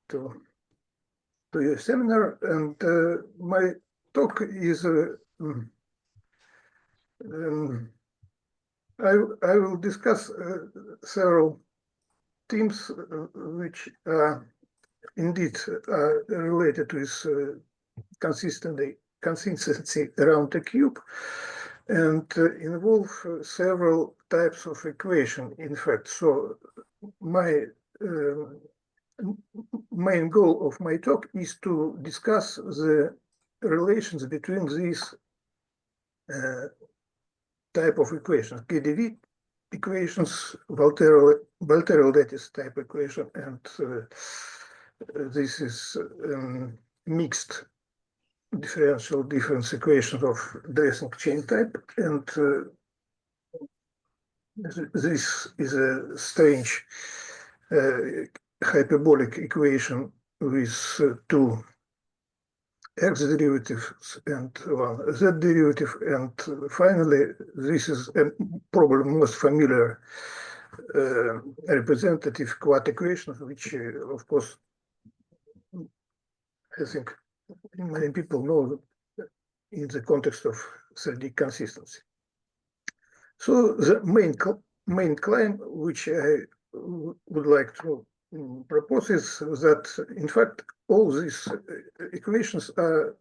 to your seminar, and my talk is I will discuss several themes which are indeed related with consistency around a cube, and involve several types of equation. In fact, so my main goal of my talk is to discuss the relations between these type of equations, KdV equations, Walter lattice type equation, and this is mixed differential difference equations of dressing chain type, and this is a strange hyperbolic equation with two x derivatives and one z derivative, and finally this is probably most familiar representative quad equation, which of course I think many people know in the context of 3D consistency. So the main claim which I would like to propose is that, in fact, all these equations are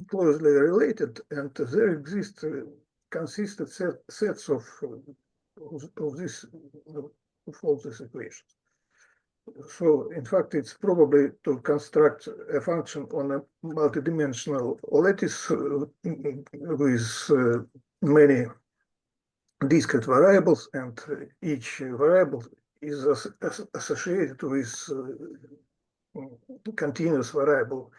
closely related, and there exist consistent sets of all these equations. So, in fact, it's probably to construct a function on a multidimensional lattice with many discrete variables, and each variable is associated with continuous variable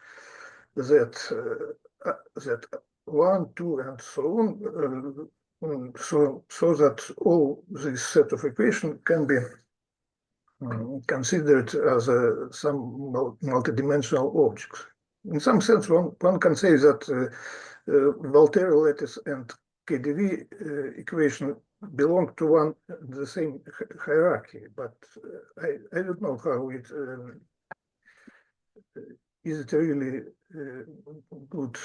z1, 2, and so on, so that all this set of equations can be considered as some multidimensional objects. In some sense, one can say that Walter lattice and KdV equation belong to the same hierarchy, but I don't know how it is it really good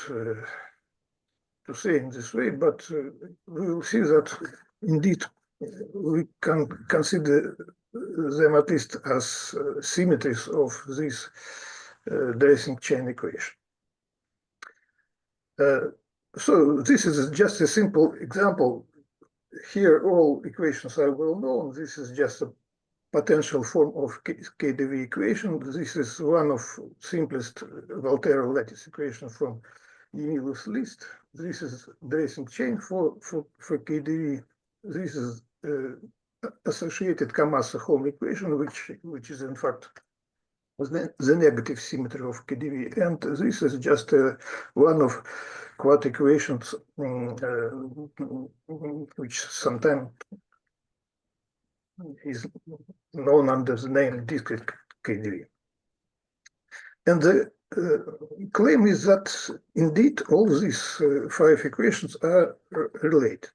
to say in this way, but we will see that indeed we can consider them at least as symmetries of this dressing chain equation. So this is just a simple example. Here all equations are well known. This is just a potential form of KdV equation. This is one of simplest Walter lattice equation from Emilius list. This is dressing chain for KdV. This is associated Kamasa-Holm equation, which is in fact the negative symmetry of KdV, and this is just one of quad equations which sometimes is known under the name discrete KdV. And the claim is that indeed all these 5 equations are related,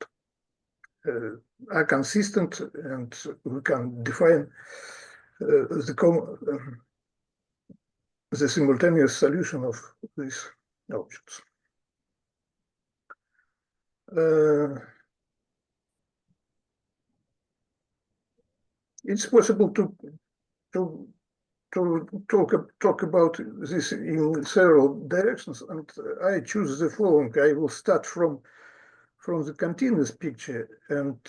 are consistent, and we can define the simultaneous solution of these objects. It's possible to talk about this in several directions, and I choose the following. I will start from the continuous picture, and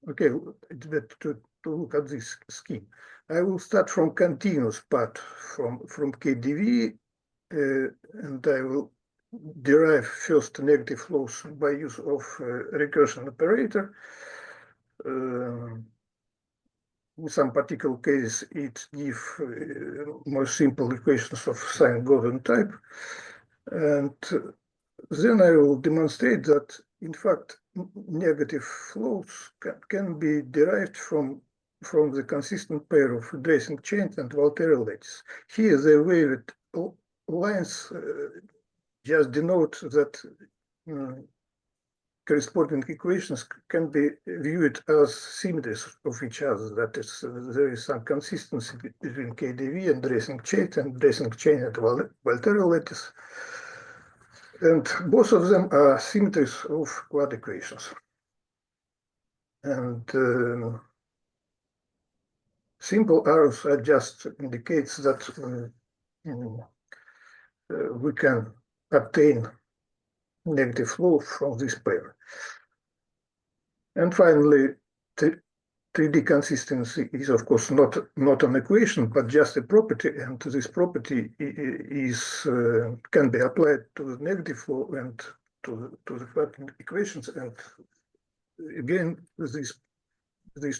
okay, it's better to look at this scheme. I will start from continuous part from KdV, and I will derive first negative flows by use of recursion operator. In some particular cases, it gives more simple equations of sine-Gaussian type. And then I will demonstrate that, in fact, negative flows can be derived from the consistent pair of dressing chain and Walter lattice. Here, the waved lines just denote that corresponding equations can be viewed as symmetries of each other. That is, there is some consistency between KdV and dressing chain and Volterra lattice. And both of them are symmetries of quad equations. And simple arrows are just indicates that we can obtain negative flow from this pair. And finally, 3D consistency is, of course, not an equation, but just a property, and this property is can be applied to the negative flow and to the quantum equations. And again, these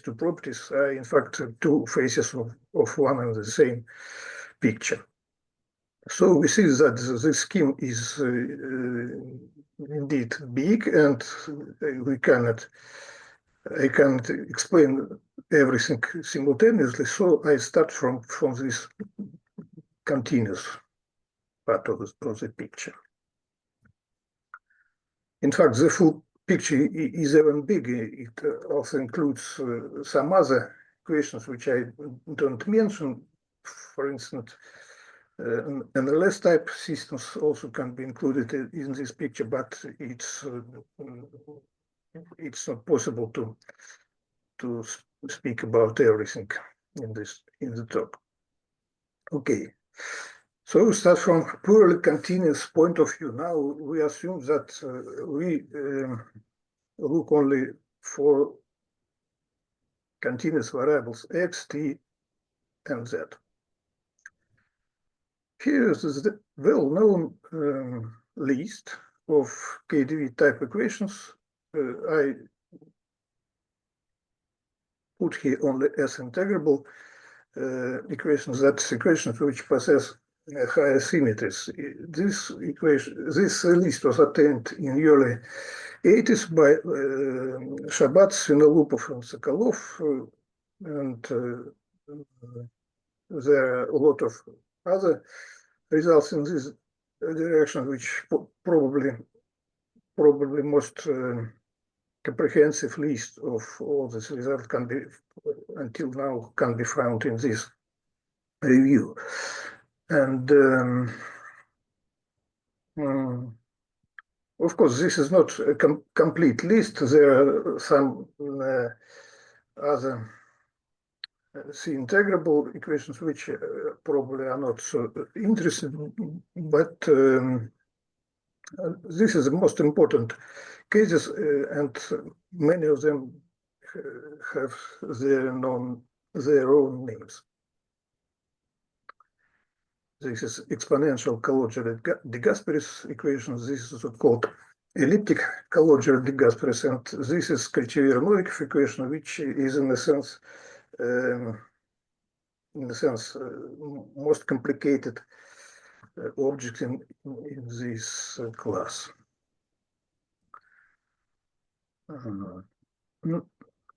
two properties are, in fact, two faces of one and the same picture. So we see that this scheme is indeed big, and I can't explain everything simultaneously, so I start from this continuous part of the picture. In fact, the full picture is even bigger. It also includes some other equations which I don't mention. For instance, NLS type systems also can be included in this picture, but it's not possible to speak about everything in the talk. Okay, so we start from purely continuous point of view. Now we assume that we look only for continuous variables x, t, and z. Here is the well-known list of KdV type equations. I put here only as integrable equations, that's equations which possess higher symmetries. This list was obtained in early 80s by Shabat, Svinolopov, and Sokolov, and there are a lot of other results in this direction, which probably most comprehensive list of all this result can be until now can be found in this review. And of course, this is not a complete list. There are some other C-integrable equations which probably are not so interesting, but this is the most important cases, and many of them have their own names. This is exponential Calogero-de Gasperis equation. This is called elliptic Calogero-de Gasperis, and this is Krichyver-Novikov equation, which is in a sense most complicated object in this class.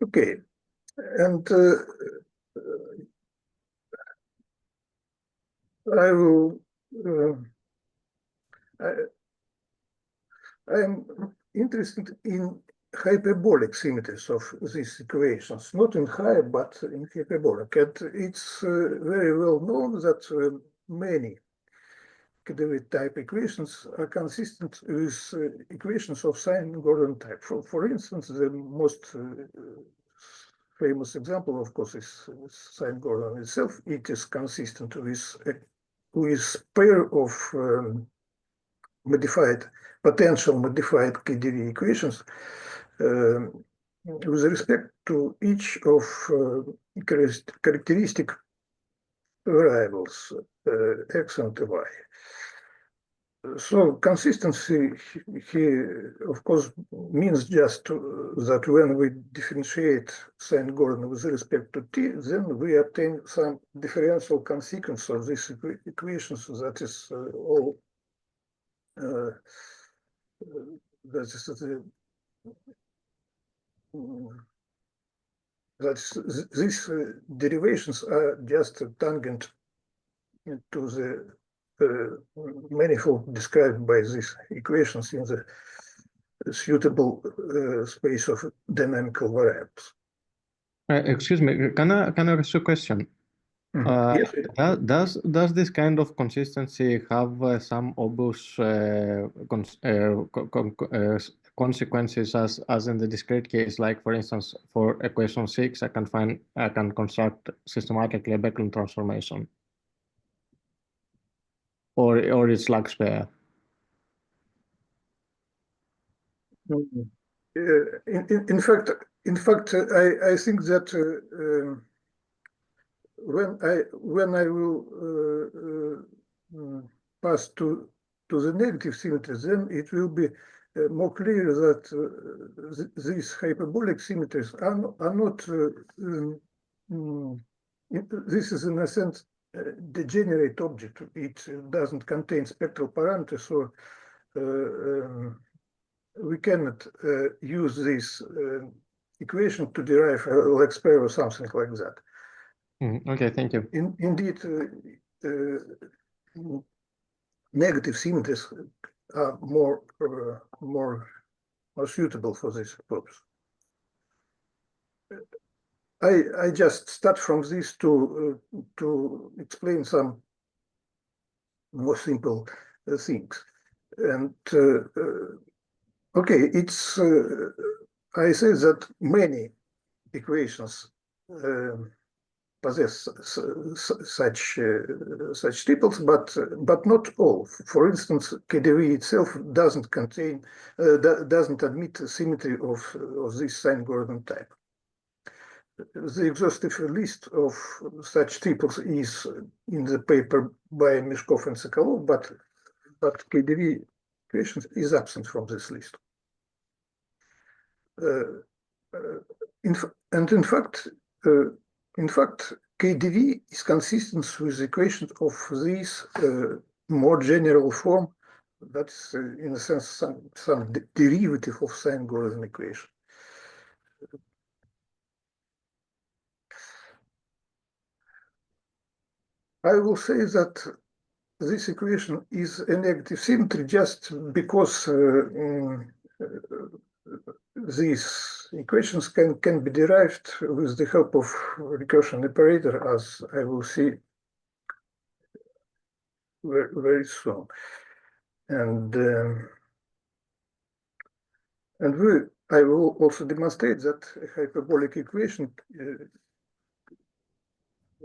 Okay, and I will. I am interested in hyperbolic symmetries of these equations, not in high, but in hyperbolic. And it's very well known that many KdV type equations are consistent with equations of sine-Gordon type. For instance, the most famous example, of course, is sine-Gordon itself. It is consistent with pair of potential modified KdV equations with respect to each of characteristic variables x and y. So consistency here, of course, means just that when we differentiate sine-Gordon with respect to t, then we obtain some differential consequence of these equations. That is all. These derivations are just tangent to the manifold described by these equations in the suitable space of dynamical variables. Excuse me, can I ask you a question? Yes. Does this kind of consistency have some obvious consequences as in the discrete case? Like for instance, for equation 6, I can construct systematically a Becklin transformation, or it's lag spare. In fact, I think that when I will pass to the negative symmetry, then it will be more clear that these hyperbolic symmetries are not. This is in a sense degenerate object. It doesn't contain spectral parameters, so we cannot use this equation to derive a lag spare or something like that. Okay, thank you. Indeed, negative symmetries are more suitable for this purpose. I just start from this to explain some more simple things. And okay, it's I say that many equations possess such triples, but not all. For instance, KdV itself doesn't admit symmetry of this sign-Gordon type. The exhaustive list of such triples is in the paper by Meshkov and Sokolov, but KdV equation is absent from this list. In fact, KdV is consistent with the equation of this more general form. That's in a sense some derivative of sign-Gordon equation. I will say that this equation is a negative symmetry just because these equations can be derived with the help of recursion operator, as I will see very soon. And I will also demonstrate that a hyperbolic equation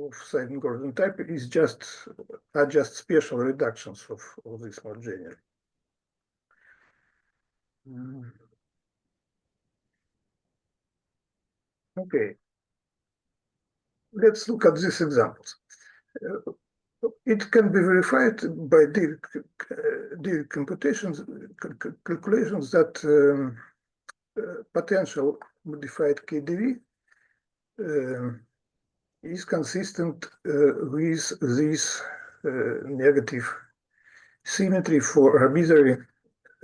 of sign-Gordon type is just special reductions of this more general. Okay, let's look at these examples. It can be verified by direct computations, calculations that potential modified KdV is consistent with this negative symmetry for arbitrary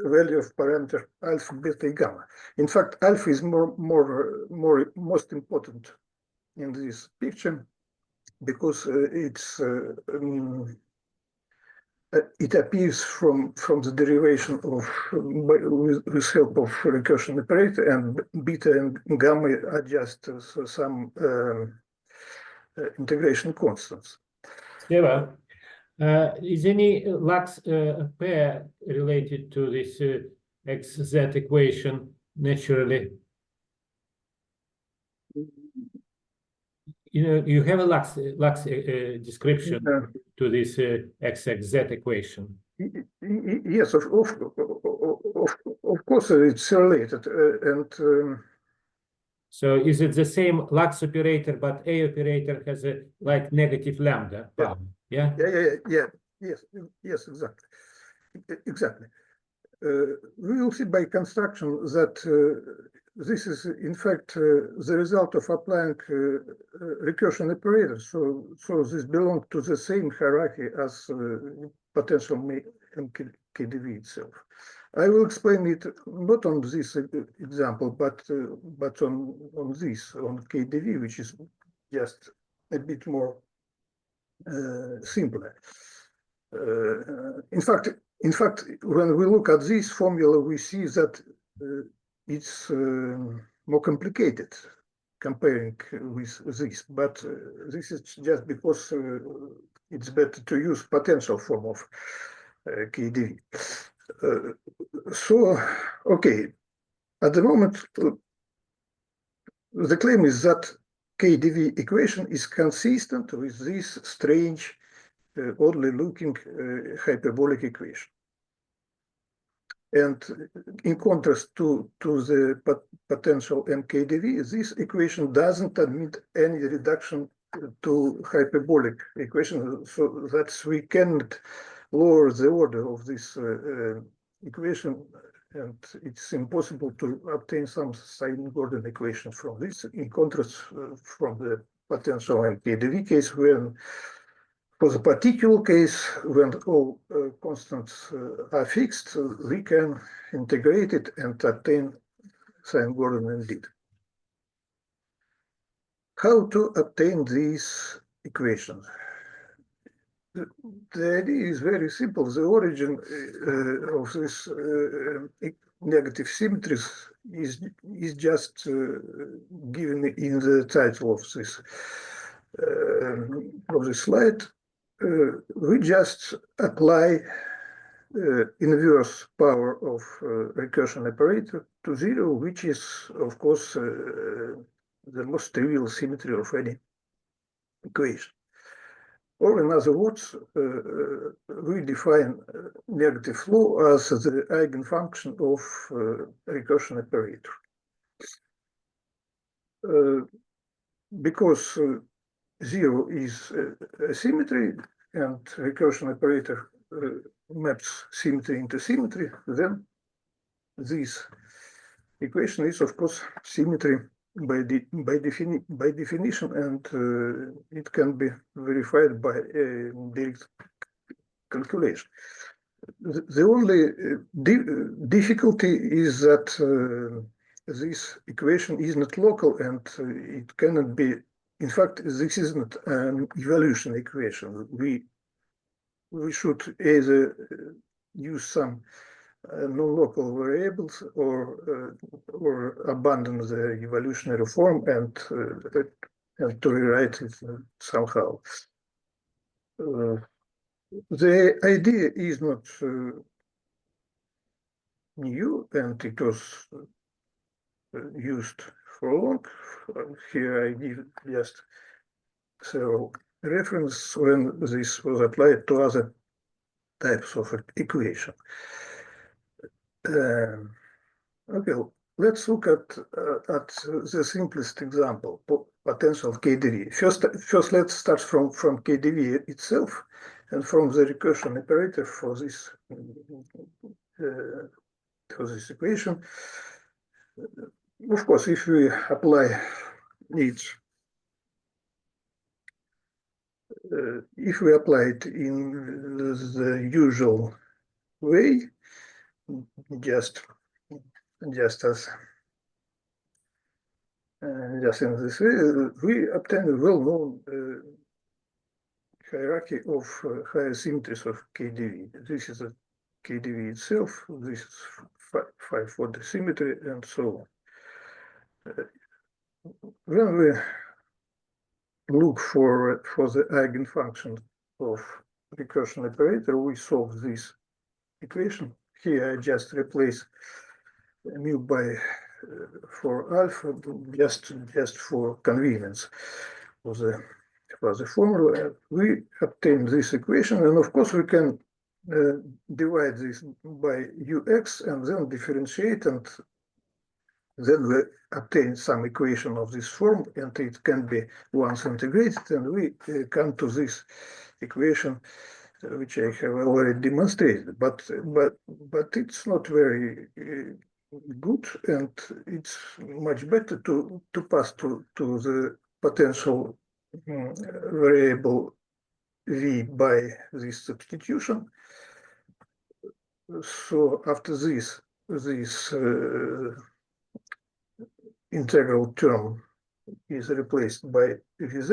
value of parameter alpha, beta, gamma. In fact, alpha is most important in this picture because it appears from the derivation of with help of recursion operator, and beta and gamma are just some integration constants. Steva, is any lax pair related to this XZ equation naturally? You know, you have a lax description to this XZ equation. Yes, of course it's related, and so is it the same lax operator, but A operator has a like negative lambda power? Yeah. Yes, exactly. We will see by construction that this is in fact the result of applying recursion operators. So this belongs to the same hierarchy as potential KdV itself. I will explain it not on this example, but on this, on KdV, which is just a bit more simpler. In fact, when we look at this formula, we see that it's more complicated comparing with this, but this is just because it's better to use potential form of KdV. So, okay, at the moment, the claim is that KdV equation is consistent with this strange, oddly looking hyperbolic equation. And in contrast to the potential mkdV, this equation doesn't admit any reduction to hyperbolic equation, so that we cannot lower the order of this equation, and it's impossible to obtain some sign-Gordon equation from this, in contrast from the potential mkdV case, when for the particular case, when all constants are fixed, we can integrate it and obtain sign-Gordon indeed. How to obtain these equations? The idea is very simple. The origin of this negative symmetries is just given in the title of this slide. We just apply inverse power of recursion operator to 0, which is, of course, the most trivial symmetry of any equation. Or in other words, we define negative flow as the eigenfunction of recursion operator. Because 0 is a symmetry and recursion operator maps symmetry into symmetry, then this equation is, of course, symmetry by definition, and it can be verified by direct calculation. The only difficulty is that this equation is not local, and it cannot be. In fact, this is not an evolution equation. We should either use some non-local variables or abandon the evolutionary form and to rewrite it somehow. The idea is not new, and it was used for long. Here I give just several references when this was applied to other types of equation. Okay, let's look at the simplest example, potential KdV. First, let's start from KdV itself and from the recursion operator for this equation. Of course, if we apply it, it in the usual way, just in this way, we obtain a well-known hierarchy of higher symmetries of KdV. This is a KdV itself. This is 5 for the symmetry, and so on. When we look for the eigenfunction of recursion operator, we solve this equation. Here I just replace mu by for alpha, just for convenience for the formula. We obtain this equation, and of course we can divide this by ux and then differentiate, and then we obtain some equation of this form, and it can be once integrated, and we come to this equation, which I have already demonstrated. But it's not very good, and it's much better to pass to the potential variable v by this substitution. So after this integral term is replaced by Vz,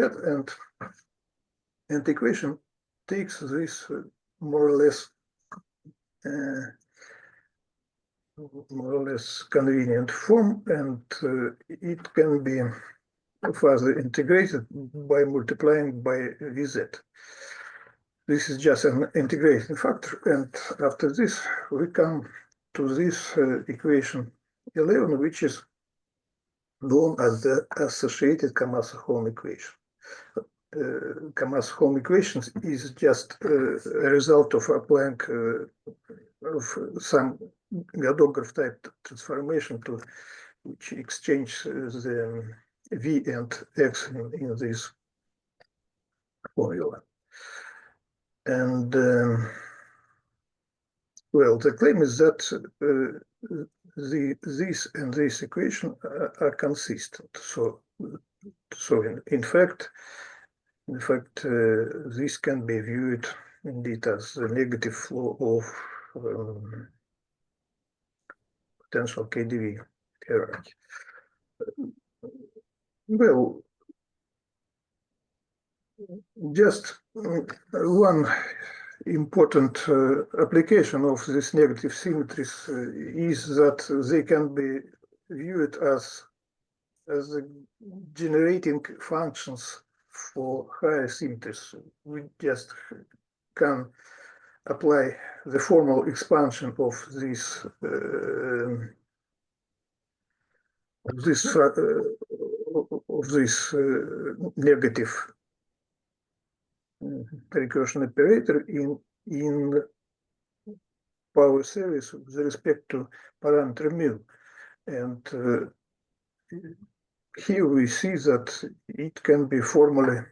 and the equation takes this more or less more or less convenient form, and it can be further integrated by multiplying by VZ. This is just an integration factor, and after this we come to this equation 11, which is known as the associated Kamasa-Holm equation. Kamasa-Holm equations is just a result of applying of some Gadograph type transformation to which exchange the v and x in this formula. And well, the claim is that this and this equation are consistent. So in fact, this can be viewed indeed as the negative flow of potential KdV hierarchy. Well, just one important application of these negative symmetries is that they can be viewed as the generating functions for higher symmetries. We just can apply the formal expansion of this negative recursion operator in power series with respect to parameter mu, and here we see that it can be formally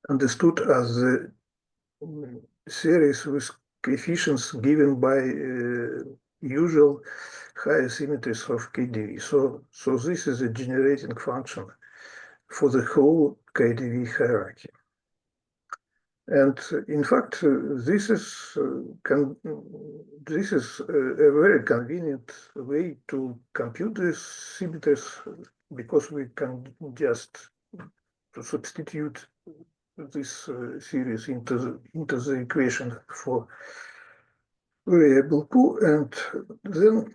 understood as a series with coefficients given by usual higher symmetries of KdV. So this is a generating function for the whole KdV hierarchy. And in fact, this is a very convenient way to compute these symmetries, because we can just substitute this series into the equation for variable Q, and then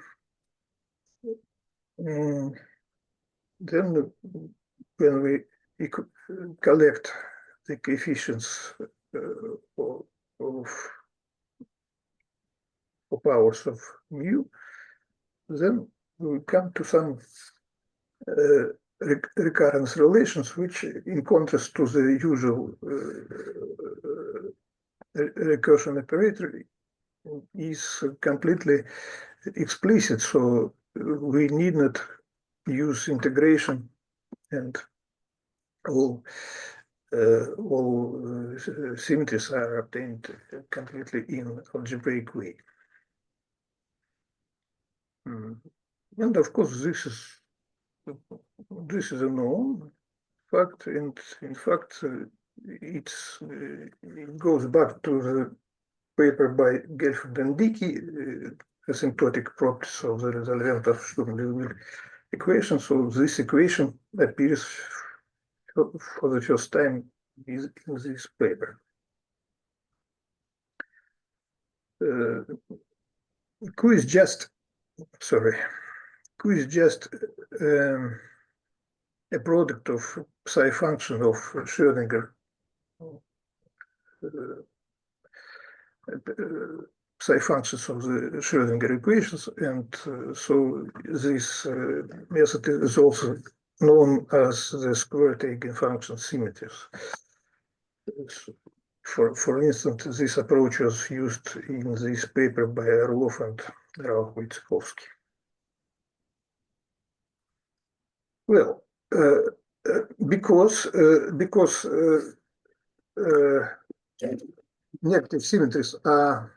when we collect the coefficients of powers of mu, then we come to some recurrence relations, which, in contrast to the usual recursion operator, is completely explicit. So we need not use integration, and all symmetries are obtained completely in algebraic way. And of course, this is a known fact, and in fact, it goes back to the paper by Gelfand and Dickey, asymptotic properties of the resolvent of Sturm-Liouville equation. So this equation appears for the first time in this paper. Q is just a product of psi function of Schrödinger, psi functions of the Schrödinger equations, and so this method is also known as the squared eigenfunction symmetries. For instance, this approach was used in this paper by Orlov and Rauch-Wojciechowski. Well, because negative symmetries are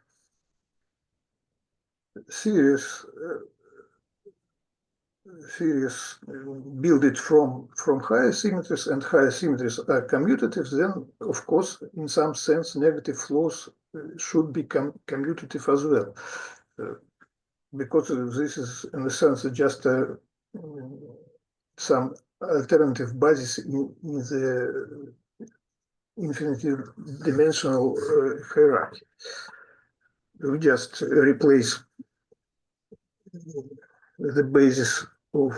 series built from higher symmetries, and higher symmetries are commutative, then of course, in some sense, negative flows should be commutative as well, because this is, in a sense, just some alternative basis in the infinitely dimensional hierarchy. We just replace the basis of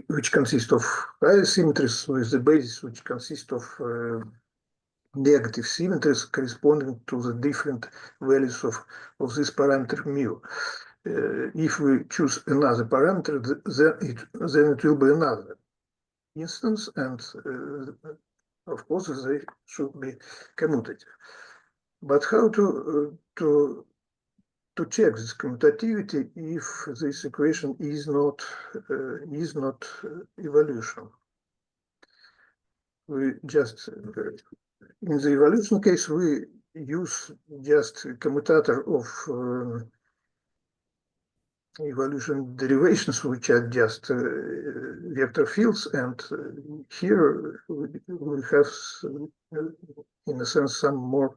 which consists of higher symmetries with the basis which consists of negative symmetries corresponding to the different values of this parameter mu. If we choose another parameter, then it will be another instance, and of course they should be commutative. But how to check this commutativity if this equation is not evolution? We just in the evolution case we use just a commutator of evolution derivations, which are just vector fields, and here we have, in a sense, some more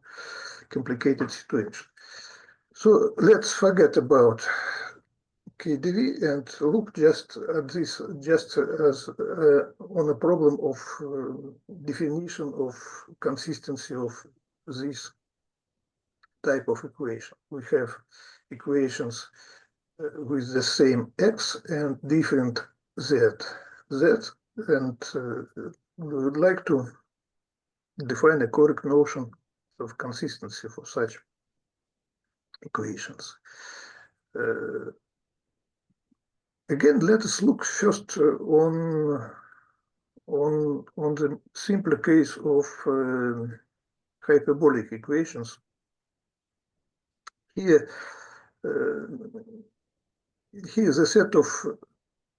complicated situation. So let's forget about KDV and look just at this, just as on a problem of definition of consistency of this type of equation. We have equations with the same x and different z, and we would like to define a correct notion of consistency for such equations. Again, let us look first on the simpler case of hyperbolic equations. Here the set of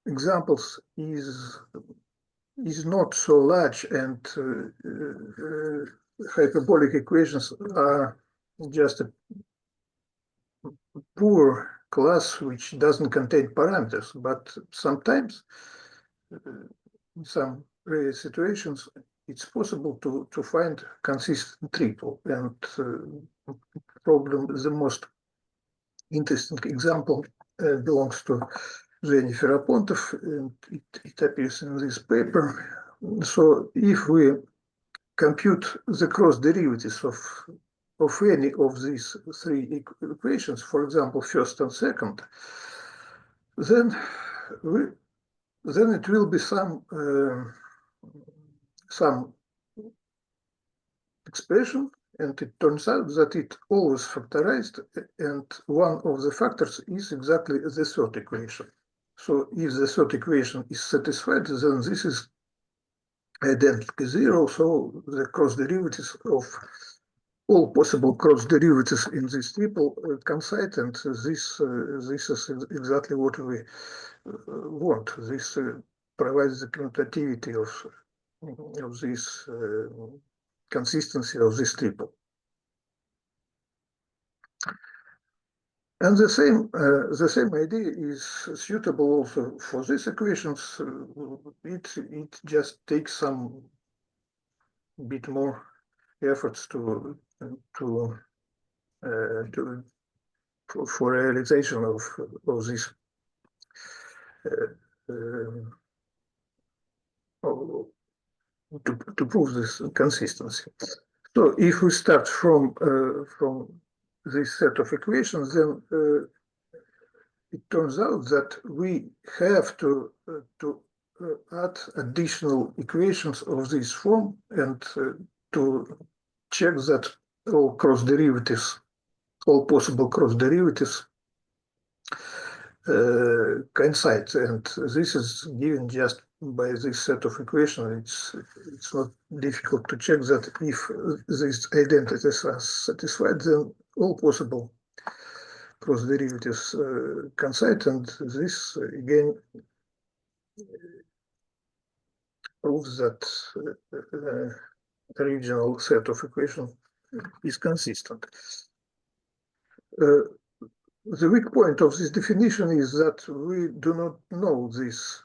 examples is not so large, and hyperbolic equations are just a poor class which doesn't contain parameters. But sometimes, in some rare situations, it's possible to find consistent triple, and probably the most interesting example belongs to Jennifer Apontov, and it appears in this paper. So if we compute the cross derivatives of any of these three equations, for example, first and second, then it will be some expression, and it turns out that it always factorized, and one of the factors is exactly the third equation. So if the third equation is satisfied, then this is identically zero. So the cross derivatives of all possible cross derivatives in this triple coincide, and this is exactly what we want. This provides the commutativity of this consistency of this triple. And the same idea is suitable also for these equations. It just takes some bit more efforts for realization of this to prove this consistency. So if we start from this set of equations, then it turns out that we have to add additional equations of this form, and to check that all cross derivatives, all possible cross derivatives coincide. And this is given just by this set of equations. It's not difficult to check that if these identities are satisfied, then all possible cross derivatives coincide, and this again proves that the original set of equations is consistent. The weak point of this definition is that we do not know these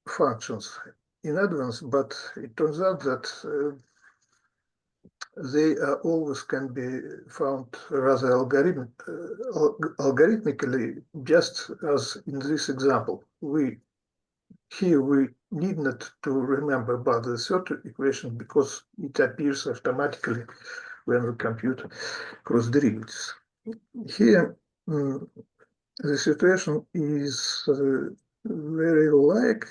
functions in advance, but it turns out that they always can be found rather algorithmically, just as in this example. Here we need not to remember about the third equation because it appears automatically when we compute cross derivatives. Here the situation is very like,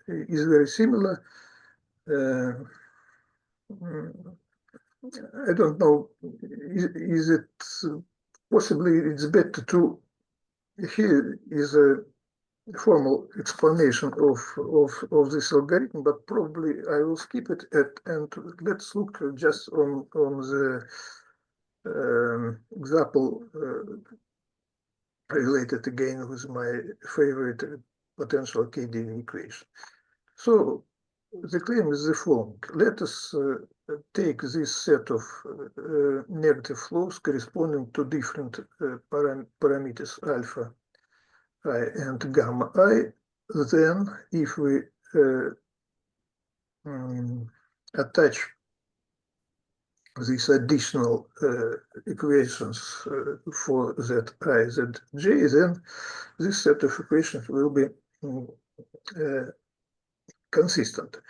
is very similar. I don't know, is it possibly it's better to, here is a formal explanation of this algorithm, but probably I will skip it and let's look just on the example related again with my favorite potential KDV equation. So the claim is the following. Let us take this set of negative flows corresponding to different parameters alpha I and gamma I. Then if we attach these additional equations for that I, that j, then this set of equations will be consistent.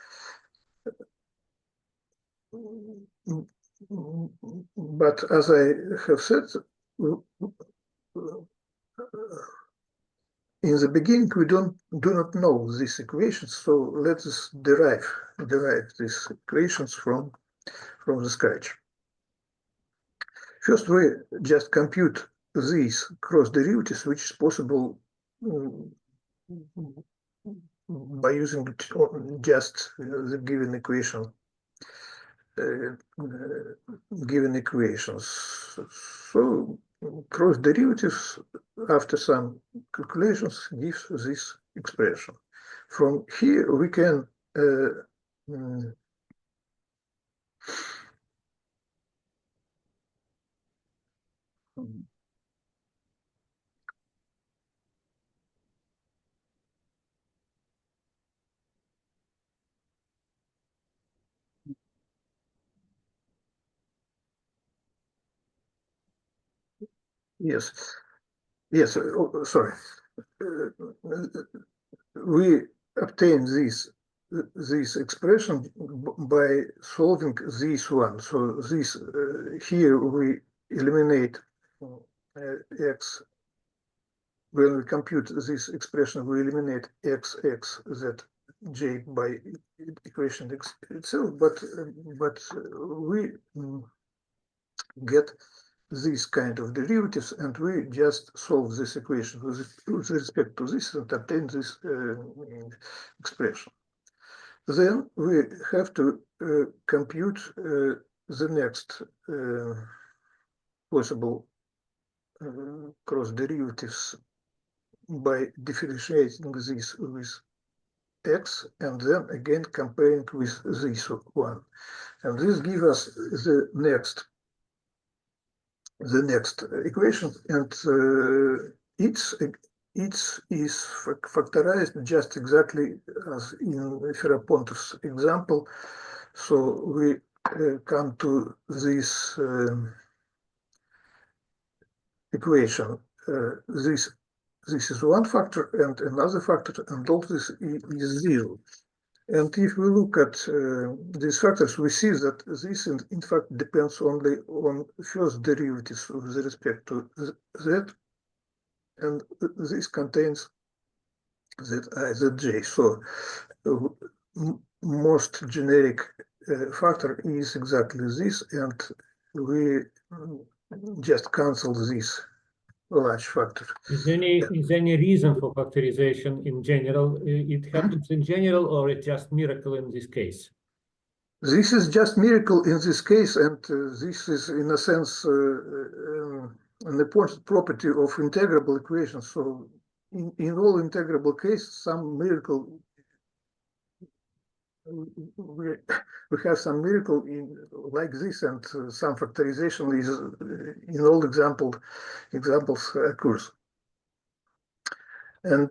But as I have said, in the beginning, we do not know these equations, so let us derive these equations from the scratch. First, we just compute these cross derivatives, which is possible by using just the given equation, given equations. So cross derivatives after some calculations gives this expression. From here we can yes, sorry. We obtain this expression by solving this one. So this here we eliminate x. When we compute this expression, we eliminate x z j by equation itself, but we get these kind of derivatives, and we just solve this equation with respect to this and obtain this expression. Then we have to compute the next possible cross derivatives by differentiating this with x and then again comparing with this one. And this gives us the next equation, and it is factorized just exactly as in Ferapont example. So we come to this equation. This is one factor and another factor, and all this is zero. And if we look at these factors, we see that this in fact depends only on first derivatives with respect to z, and this contains z I, z j. So most generic factor is exactly this, and we just cancel this large factor. Is any reason for factorization in general? It happens in general, or it's just miracle in this case? This is just miracle in this case, and this is in a sense an important property of integrable equations. So in all integrable cases, some miracle, we have some miracle like this, and some factorization is in all examples occurs. And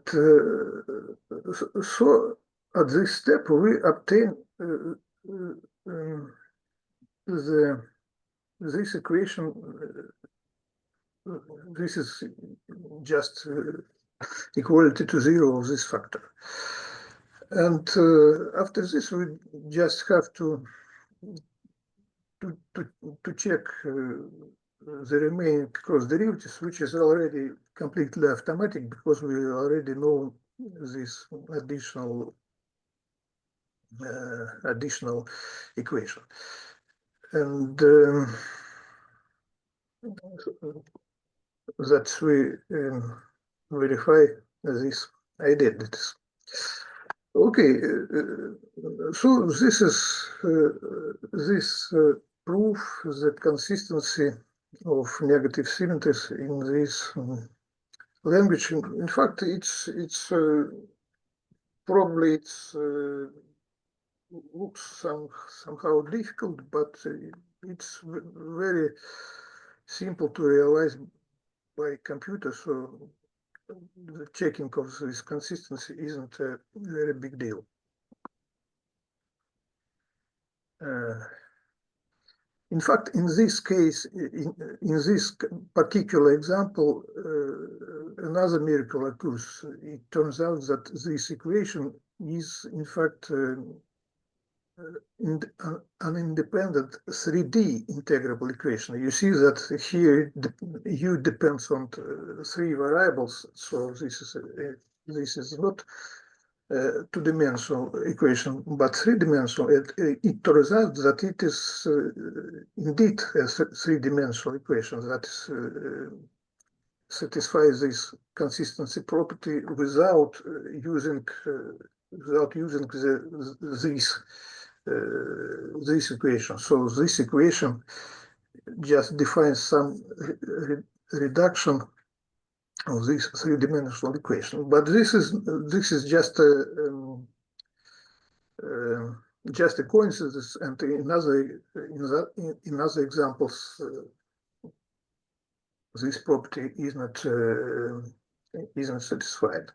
so at this step we obtain this equation. This is just equality to zero of this factor. And after this, we just have to check the remaining cross derivatives, which is already completely automatic because we already know this additional equation. And that we verify these identities. Okay, so this is this proof the consistency of negative symmetries in this language. In fact, it's probably it's looks somehow difficult, but it's very simple to realize by computer. So the checking of this consistency isn't a very big deal. In fact, in this case, in this particular example, another miracle occurs. It turns out that this equation is, in fact, an independent 3D integrable equation. You see that here U depends on three variables, so this is not two-dimensional equation, but three-dimensional. It turns out that it is indeed a three-dimensional equation that satisfies this consistency property without using this equation. So this equation just defines some reduction of this three-dimensional equation, but this is just a coincidence, and in other examples, this property is not isn't satisfied.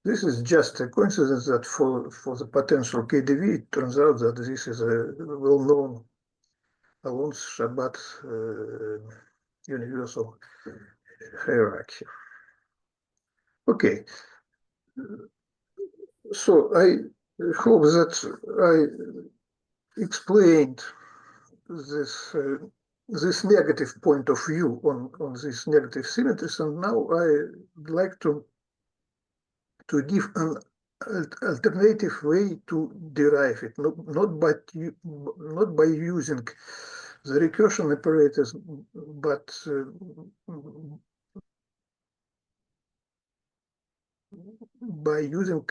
This is just a coincidence that for the potential KdV, it turns out that this is a well-known Alon's-Chabat universal hierarchy. Okay, so I hope that I explained this this negative point of view on these negative symmetries, and now I'd like to give an alternative way to derive it, not by using the recursion operators, but by using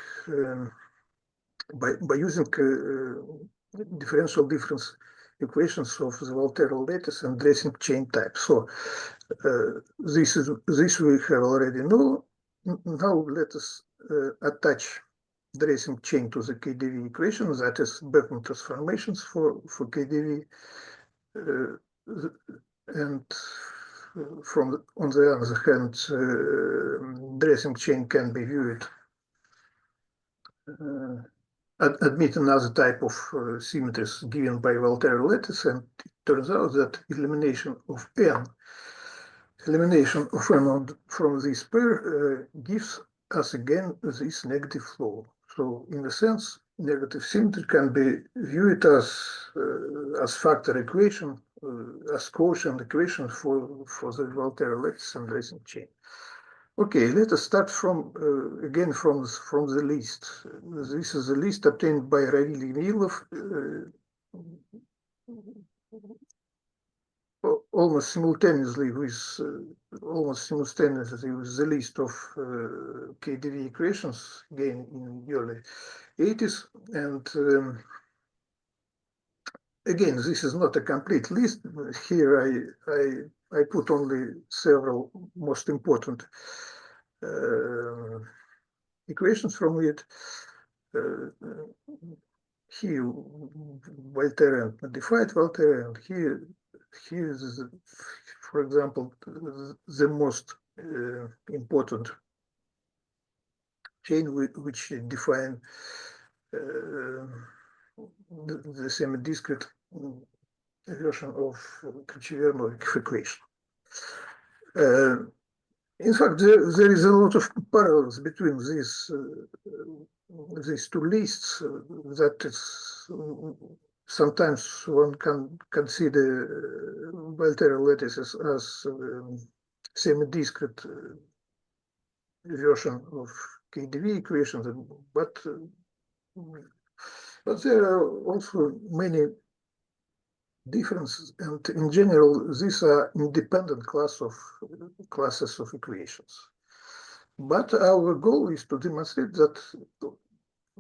differential difference equations of the Walther lattice and dressing chain type. So this we have already know. Now let us attach dressing chain to the KdV equation, that is Bergman transformations for KdV, and on the other hand, dressing chain can be viewed admit another type of symmetries given by Walther lattice, and it turns out that elimination of n from this pair gives us again this negative flow. So in a sense, negative symmetry can be viewed as factor equation, as quotient equation for the Walther lattice and dressing chain. Okay, let us start from again from the list. This is a list obtained by Ravili Milov almost simultaneously with the list of KdV equations again in early 80s, and again, this is not a complete list. Here I put only several most important equations from it. Here Walther and modified Walther, and here is, for example, the most important chain which define the semi-discrete version of Cauchy-Vernovic equation. In fact, there is a lot of parallels between these two lists that is sometimes one can consider Volterra lattices as semi-discrete version of KdV equations, but there are also many differences, and in general, these are independent classes of equations. But our goal is to demonstrate that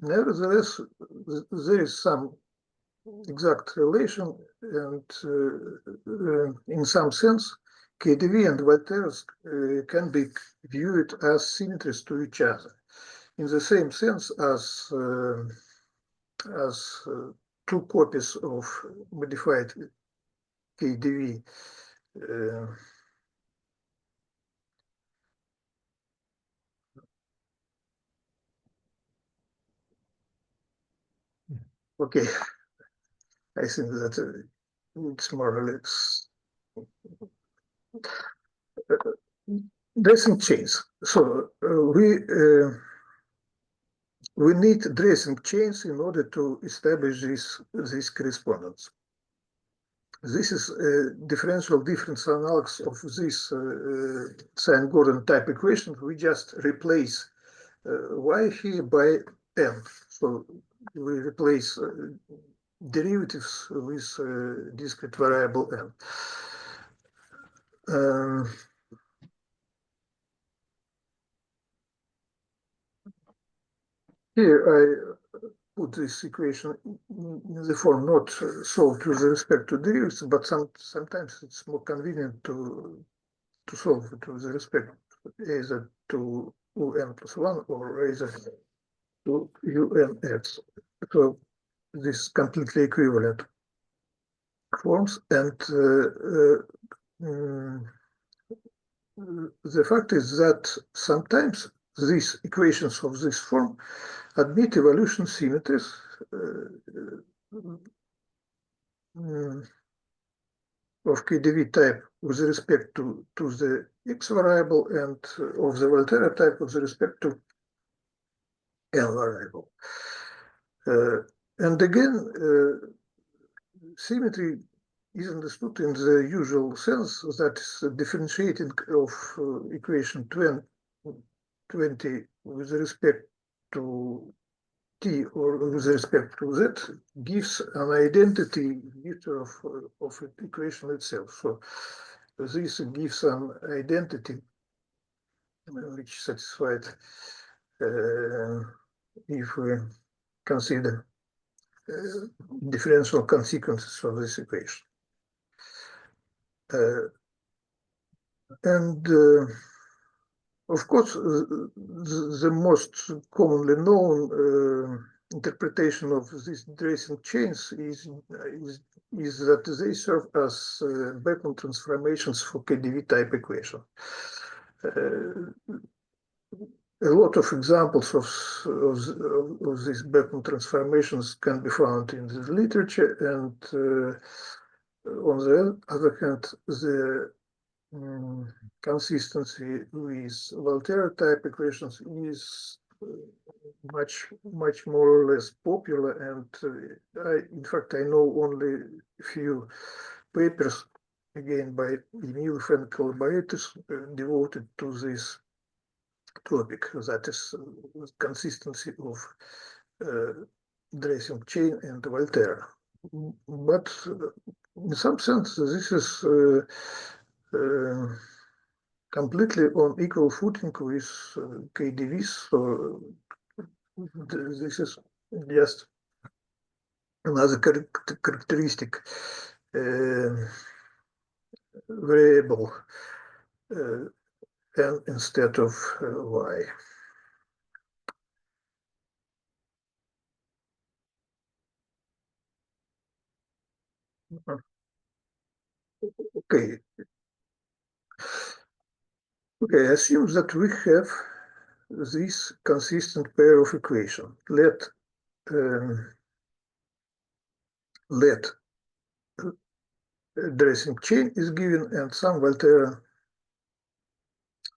nevertheless there is some exact relation, and in some sense, KdV and Volterras can be viewed as symmetries to each other, in the same sense as two copies of modified KdV okay, I think that it's more or less dressing chains. So we need dressing chains in order to establish this correspondence. This is a differential difference analysis of this Sine-Gordon type equation. We just replace y here by n. So we replace derivatives with discrete variable n. Here I put this equation in the form not solved with respect to derivatives, but sometimes it's more convenient to solve it with respect either to un plus 1 or either to unx. So this completely equivalent forms, and the fact is that sometimes these equations of this form admit evolution symmetries of KdV type with respect to the x variable, and of the Volterra type with respect to n variable. And again, symmetry is understood in the usual sense, that differentiating of equation 20 with respect to t or with respect to z gives an identity vector of the equation itself. So this gives an identity which is satisfied if we consider differential consequences of this equation. And of course, the most commonly known interpretation of these dressing chains is that they serve as background transformations for KdV type equation. A lot of examples of these background transformations can be found in the literature, and on the other hand, the consistency with Volterra type equations is much more or less popular, and in fact I know only a few papers, again by Emil and collaborators, devoted to this topic, that is consistency of dressing chain and Volterra. But in some sense this is completely on equal footing with KdVs, so this is just another characteristic variable n instead of y. Okay. Okay, assume that we have this consistent pair of equations. Let dressing chain is given and some Volterra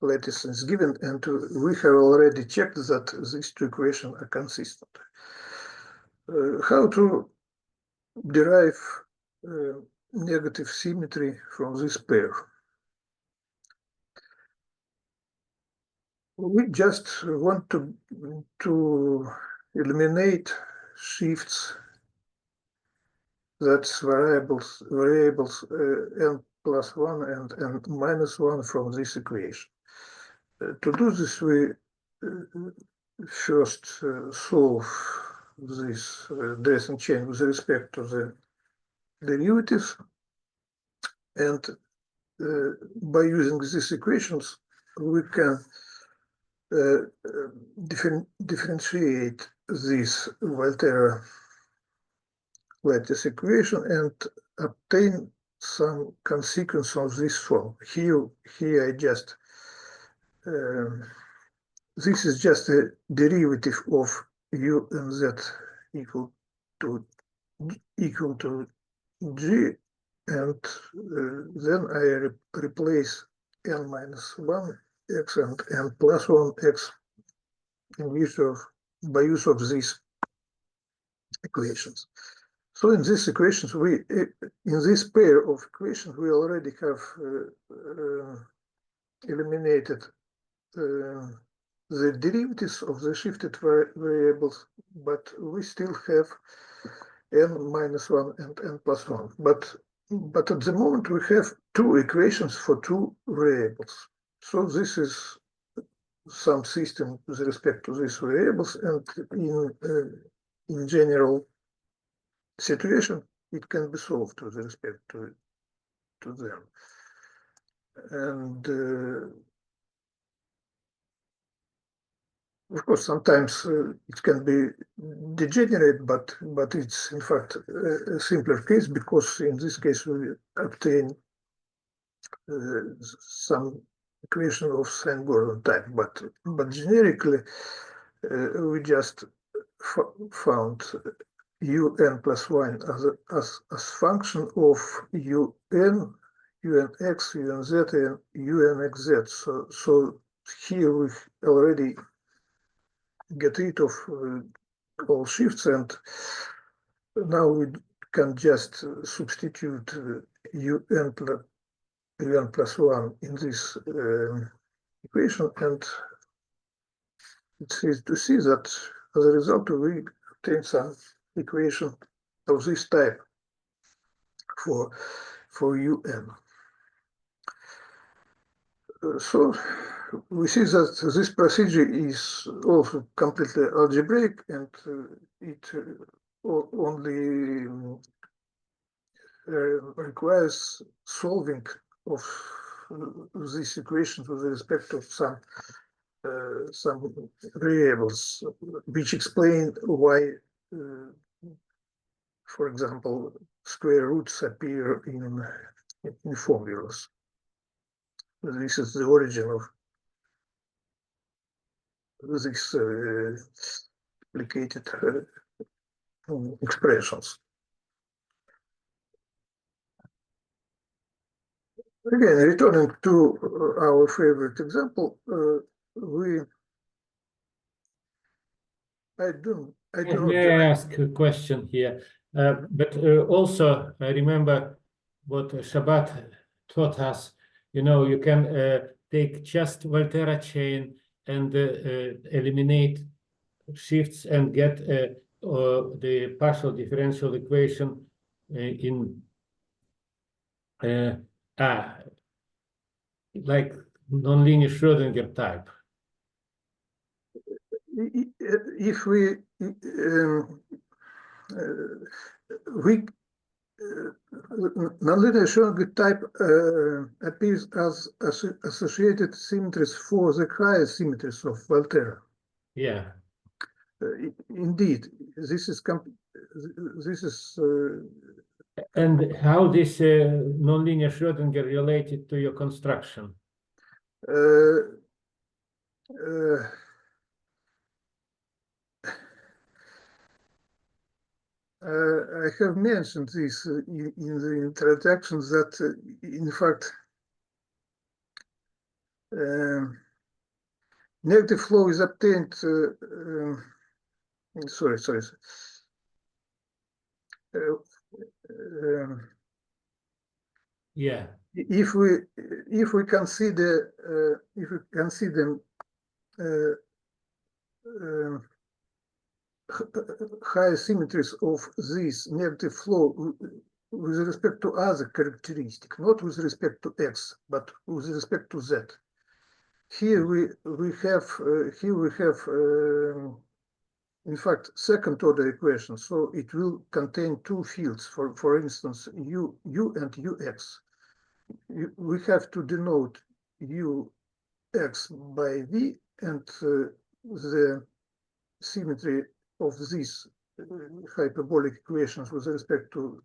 lattice is given, and we have already checked that these two equations are consistent. How to derive negative symmetry from this pair. We just want to eliminate shifts, that's variables n plus 1 and n minus 1 from this equation. To do this, we first solve this dressing chain with respect to the derivatives, and by using these equations, we can differentiate this Volterra lattice equation and obtain some consequence of this form. Here I just this is just a derivative of u and z equal to g, and then I replace n minus 1 x and n plus 1 x by use of these equations. So in these equations, in this pair of equations, we already have eliminated the derivatives of the shifted variables, but we still have n minus 1 and n plus 1. But at the moment, we have two equations for two variables. So this is some system with respect to these variables, and in general situation, it can be solved with respect to them. And of course, sometimes it can be degenerate, but it's in fact a simpler case, because in this case we obtain some equation of Sine-Gordon type. But generically, we just found un plus 1 as function of un x, unz, and unxz. So here we already get rid of all shifts, and now we can just substitute un plus 1 in this equation, and it's easy to see that as a result we obtain some equation of this type for un. So we see that this procedure is also completely algebraic, and it only requires solving of these equations with respect to some variables, which explain why, for example, square roots appear in formulas. This is the origin of these complicated expressions. Again, returning to our favorite example, I do not. May I ask a question here? But also, I remember what Shabbat taught us. You know, you can take just Volterra chain and eliminate shifts and get the partial differential equation in like nonlinear Schrödinger type. If we nonlinear Schrödinger type appears as associated symmetries for the higher symmetries of Volterra. Yeah. Indeed, this is and how this nonlinear Schrödinger related to your construction? I have mentioned this in the introduction, that in fact negative flow is obtained. Sorry. Yeah. if we consider uh, high symmetries of this negative flow with respect to other characteristic, not with respect to x, but with respect to z. Here we have in fact second order equation, so it will contain two fields. For instance, u and ux. We have to denote ux by v, and the symmetry of these hyperbolic equations with respect to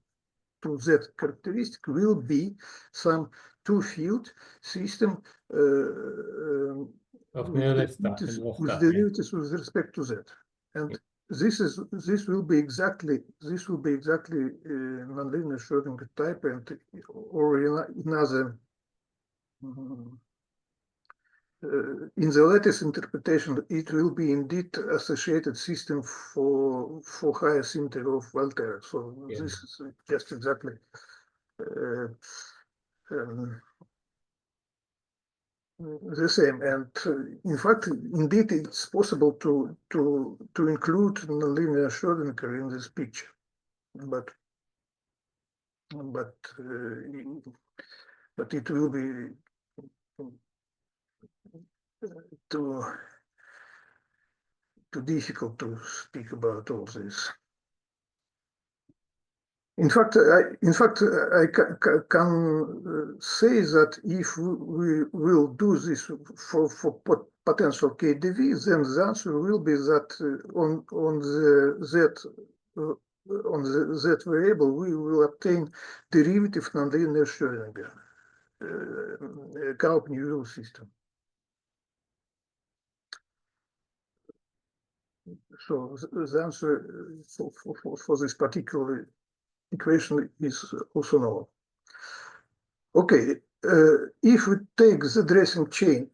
z characteristic will be some two-field system Of with Nilista derivatives with respect to z, and this will be exactly nonlinear Schrödinger type, and or in other in the latest interpretation, it will be indeed associated system for higher symmetry of Voltaire. So Yeah. this is just exactly the same. And in fact, indeed, it's possible to include nonlinear Schrödinger in this picture, but it will be too difficult to speak about all this. In fact, I can say that if we will do this for potential KdV, then the answer will be that on the z variable we will obtain derivative nonlinear Schrödinger Kaup-Newell system. So the answer for this particular equation is also known. Okay, if we take the dressing chain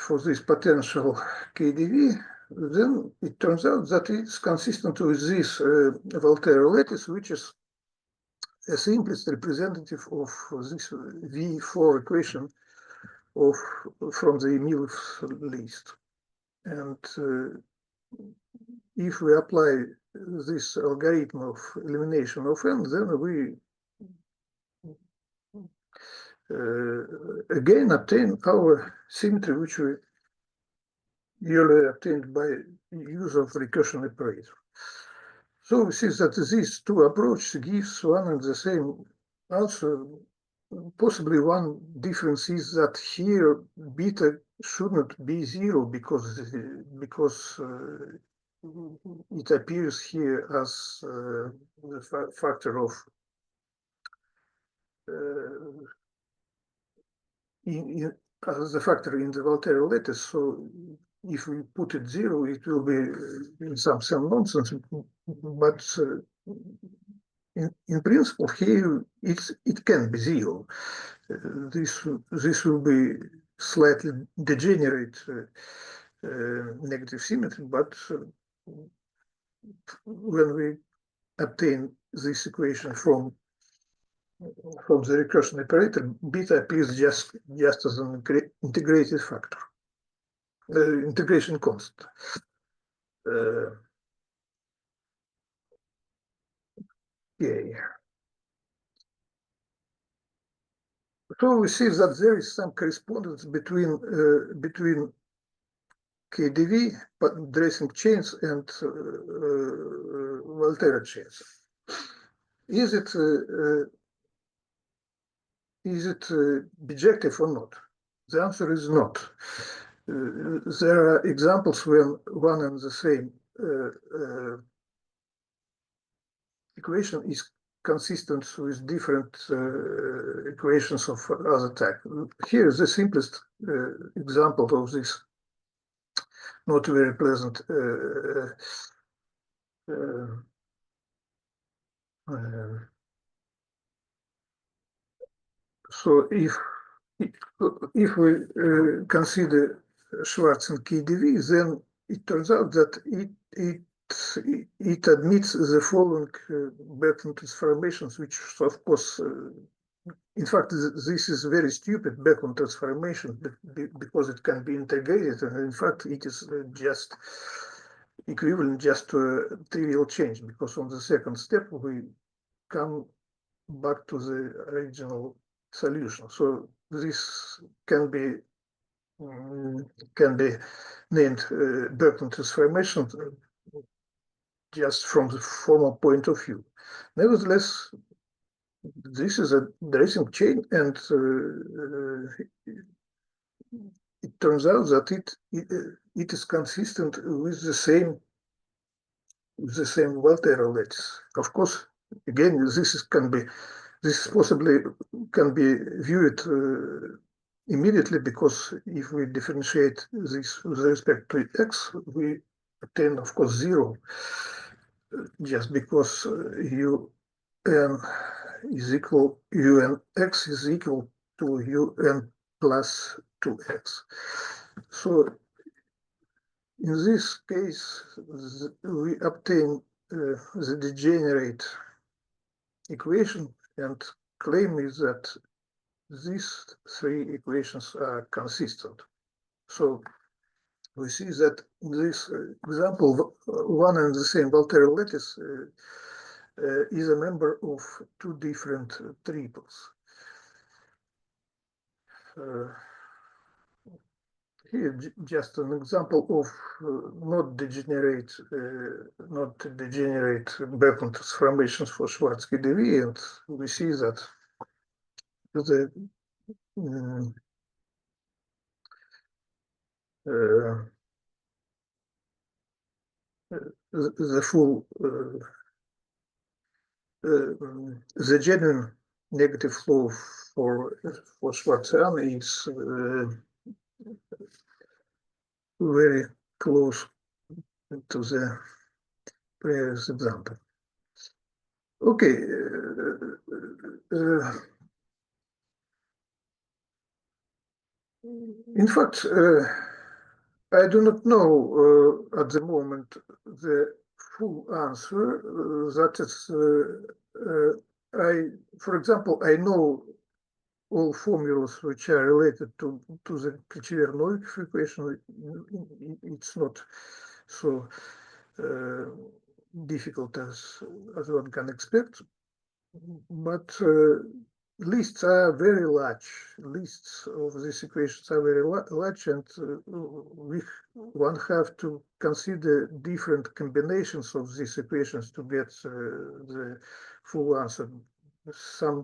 for this potential KdV, then it turns out that it's consistent with this Voltaire lattice, which is a simplest representative of this V4 equation from the Emil's list. And if we apply this algorithm of elimination of n, then we again obtain our symmetry, which we usually obtained by use of recursion operator. So we see that these two approaches gives one and the same answer. Possibly one difference is that here beta should not be zero because it appears here as the factor of as a factor in the Voltaire lattice. So if we put it zero, it will be in some nonsense. But in principle, here it can be zero. This will be slightly degenerate negative symmetry, but when we obtain this equation from the recursion operator, beta appears just as an integrated factor, integration constant. Okay. So we see that there is some correspondence between KdV, but dressing chains, and Voltaire chains. Is it bijective or not? The answer is not. There are examples when one and the same equation is consistent with different equations of other type. Here is the simplest example of this not very pleasant so if we consider Schwarz and KdV, then it turns out that it admits the following Bertrand transformations, which of course, in fact, this is very stupid Bertrand transformation because it can be integrated, and in fact, it is just equivalent just to a trivial change, because on the second step we come back to the original solution. So this can be named Bertrand transformation just from the formal point of view. Nevertheless, this is a dressing chain, and it turns out that it is consistent with the same Volterra lattice. Of course, again, this possibly can be viewed immediately, because if we differentiate this with respect to x, we obtain, of course, 0, just because un is equal, unx is equal to un plus 2x. So in this case, we obtain the degenerate equation, and claim is that these three equations are consistent. So we see that in this example, one and the same Volterra lattice is a member of two different triples. Here, just an example of not degenerate Bertrand transformations for Schwarzschild-Debye, and we see that the full the genuine negative flow for Schwarzian is very close to the previous example. Okay. In fact, I do not know at the moment the full answer. That is, for example, I know all formulas which are related to the Cauchy-Novikov equation. It's not so difficult as one can expect, but lists are very large. Lists of these equations are very large, and one have to consider different combinations of these equations to get the full answer. Some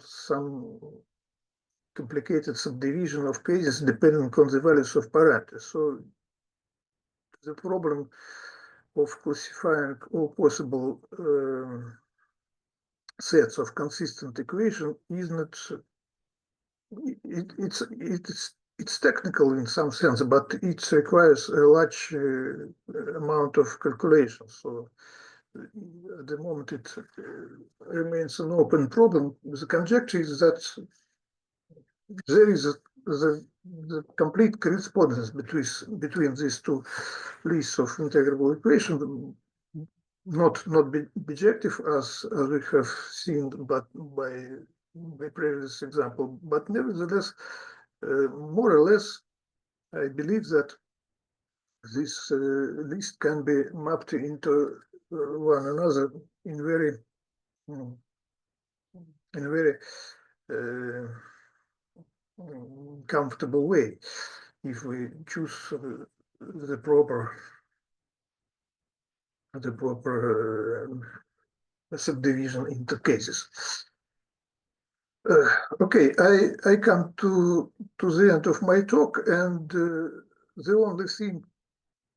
complicated subdivision of cases depending on the values of parameters. So the problem of classifying all possible sets of consistent equation is not, it's technical in some sense, but it requires a large amount of calculation. So at the moment it remains an open problem. The conjecture is that there is the complete correspondence between these two lists of integrable equations, not bijective as we have seen, but by previous example, but nevertheless, more or less, I believe that this list can be mapped into one another in a very comfortable way, if we choose the proper subdivision into cases. Okay, I come to the end of my talk, and the only thing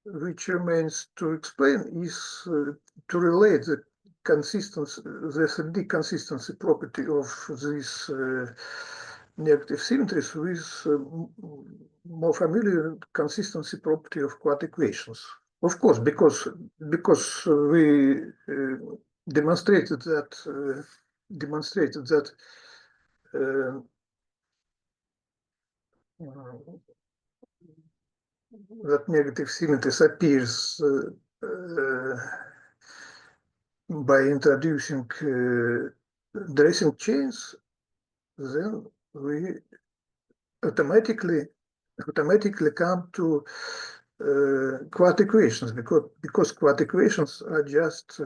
which remains to explain is to relate the 3D consistency property of these negative symmetries with more familiar consistency property of quad equations. Of course, because we demonstrated that that negative symmetries appears by introducing dressing chains, then we automatically come to quad equations, because quad equations are just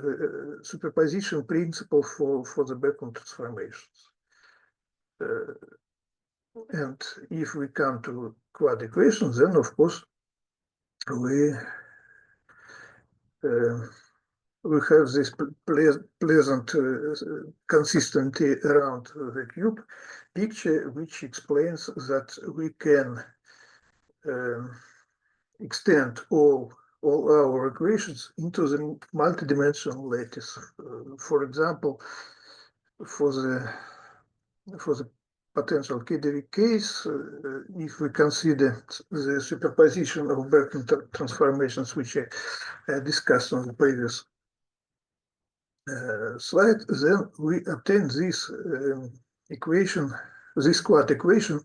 superposition principle for the backward transformations. And if we come to quad equations, then of course we have this pleasant consistency around the cube picture, which explains that we can extend all our equations into the multidimensional lattice. For example, for the potential KdV case, if we consider the superposition of backward transformations, which I discussed on the previous slide, then we obtain this equation, this quad equation,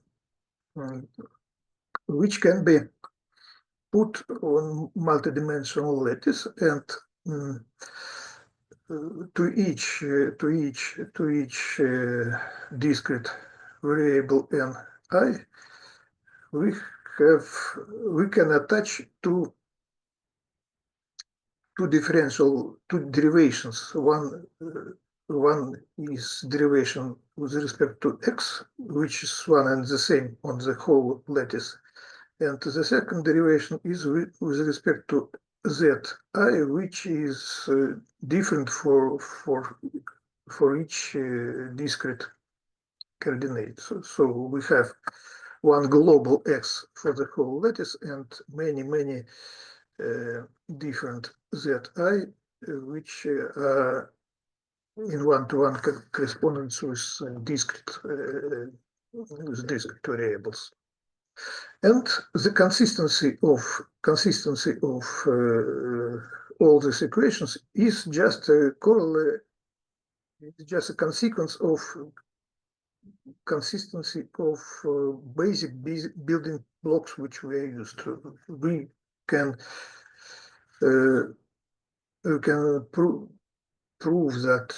which can be put on multidimensional lattice, and to each discrete variable ni, we can attach two derivations. One is derivation with respect to x, which is one and the same on the whole lattice, and the second derivation is with respect to zi, which is different for each discrete coordinate. So we have one global x for the whole lattice and many different zi, which are in one-to-one correspondence with discrete variables. And the consistency of all these equations is just a corollary. It's just a consequence of consistency of basic building blocks which we are used to. We can prove that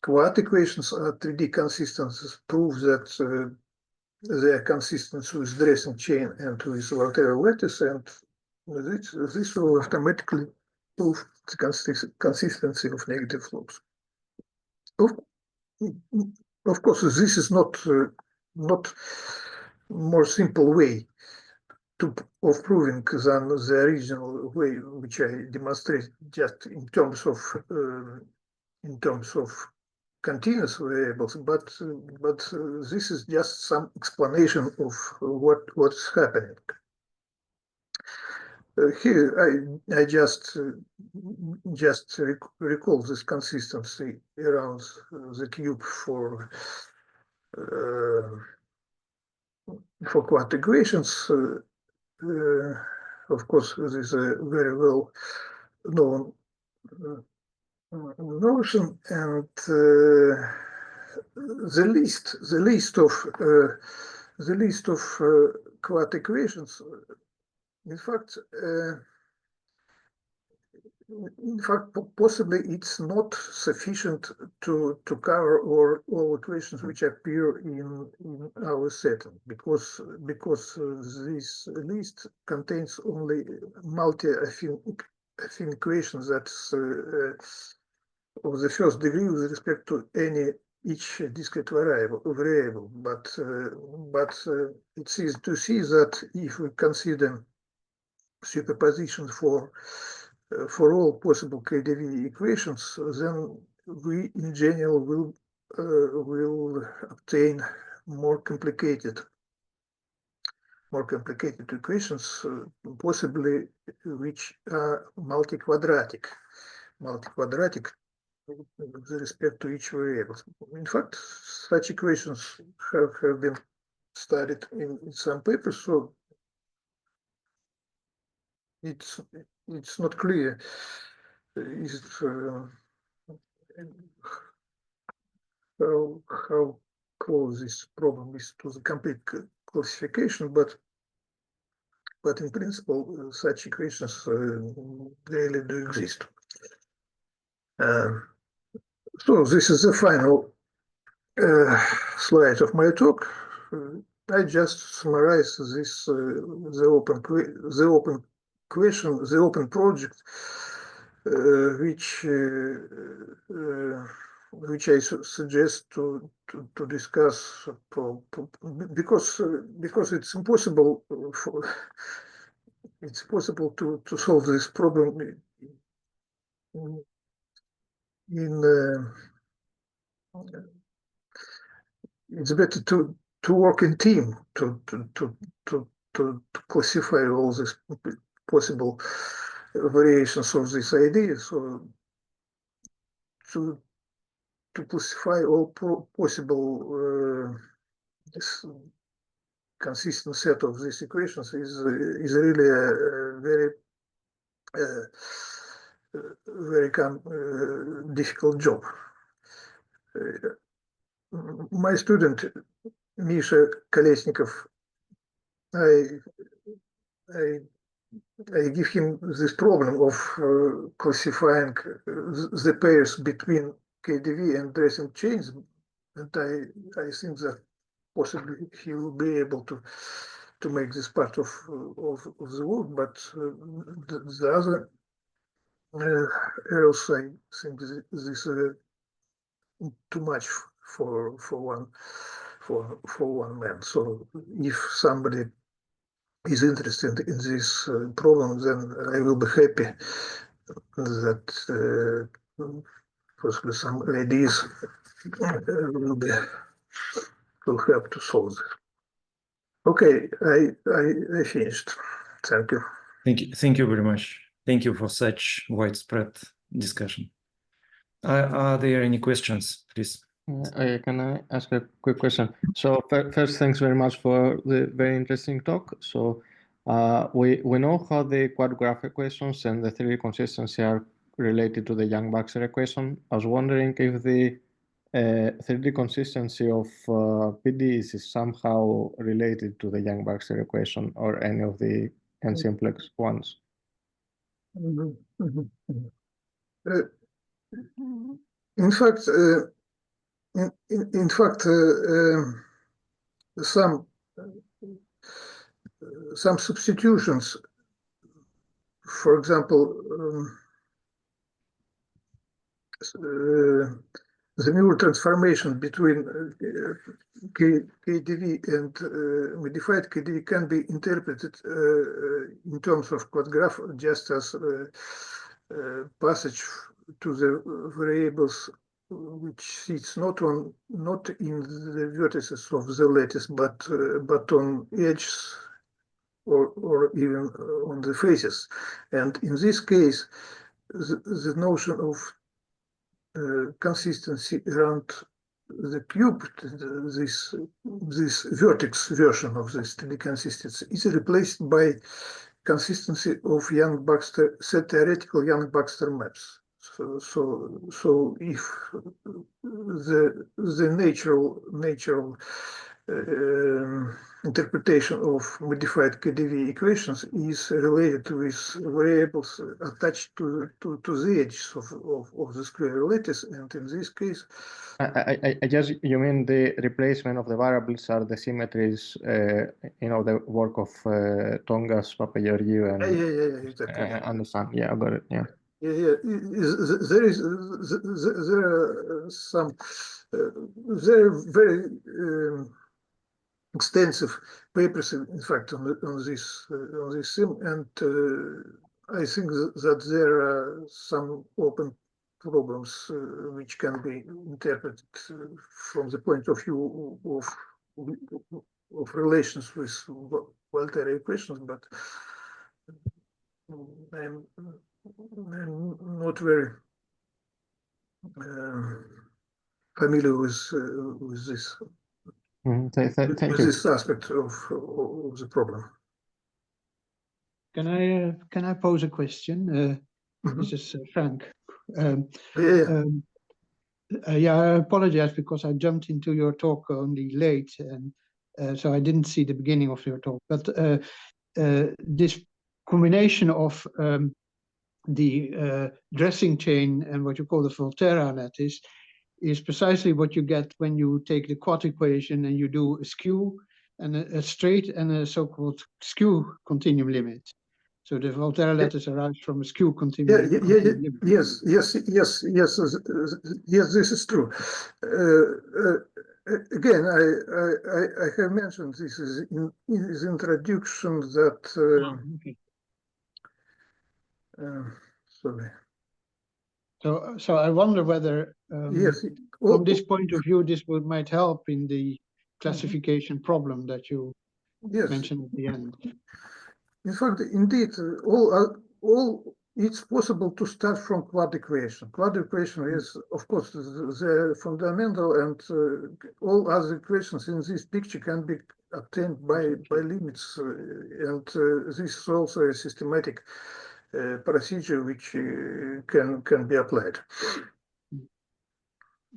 quad equations are 3D consistencies, prove that they are consistent with dressing chain and with whatever lattice, and this will automatically prove the consistency of negative slopes. Of course, this is not more simple way of proving than the original way, which I demonstrate just in terms of continuous variables, but this is just some explanation of what's happening. Here I just recall this consistency around the cube for quad equations. Of course, this is a very well known notion, and the list of quad equations, in fact, possibly it's not sufficient to cover all equations which appear in our setting, because this list contains only multi-affine equations that's of the first degree with respect to each discrete variable. But it's easy to see that if we consider superposition for all possible KdV equations, then we in general will obtain more complicated equations, possibly which are multi-quadratic with respect to each variable. In fact, such equations have been studied in some papers, so it's not clear how close this problem is to the complete classification, but but in principle, such equations really do exist. So this is the final slide of my talk. I just summarize this the open question, the open project, which I suggest to discuss because it's impossible to solve this problem it's better to work in team to classify all these possible variations of this idea. So to classify all possible this consistent set of these equations is really a very difficult job. My student Misha Kolesnikov, I give him this problem of classifying the pairs between KDV and dressing chains, and I think that possibly he will be able to make this part of the work, but the other errors, I think this is too much for one man. So if somebody is interested in this problem, then I will be happy that possibly some ideas will help to solve this. Okay, I finished. Thank you. Thank you very much. Thank you for such widespread discussion. Are there any questions, please? Can I ask a quick question? So first, thanks very much for the very interesting talk. So we know how the quad graph equations and the 3D consistency are related to the Young-Baxter equation. I was wondering if the 3D consistency of PDEs is somehow related to the Young-Baxter equation or any of the n-simplex ones. In fact, some substitutions, for example, the Muir transformation between KDV and modified KDV can be interpreted in terms of quad graph just as passage to the variables which sits not in the vertices of the lattice, but on edges or even on the faces. And in this case, the notion of consistency around the cube, this vertex version of this 3D consistency is replaced by consistency of Young-Baxter theoretical Young-Baxter maps. So if the natural interpretation of modified KDV equations is related with variables attached to the edges of the square lattice, and in this case, I guess you mean the replacement of the variables are the symmetries, the work of Tongas, Papageorgiou, and yeah, exactly. understand. Yeah, I got it. Yeah. Yeah. There are some very extensive papers, in fact, on this theme, and I think that there are some open problems which can be interpreted from the point of view of relations with Volterra equations, but I'm not very familiar with this. Thank you. This aspect of the problem. Can I pose a question? This is Frank. I apologize because I jumped into your talk only late, and so I didn't see the beginning of your talk. But this combination of the dressing chain and what you call the Volterra lattice is precisely what you get when you take the quad equation and you do a skew and a straight and a so-called skew continuum limit. So the Volterra lattice arrives from a skew continuum. Limit. Yes, this is true. Again, I have mentioned this is in his introduction that. Okay. Sorry. So I wonder whether, Yes. from this point of view, this might help in the classification problem that you mentioned at the end. In fact, indeed, all it's possible to start from quad equation. Quad equation is, of course, the fundamental, and all other equations in this picture can be obtained by limits, and this is also a systematic procedure which can be applied.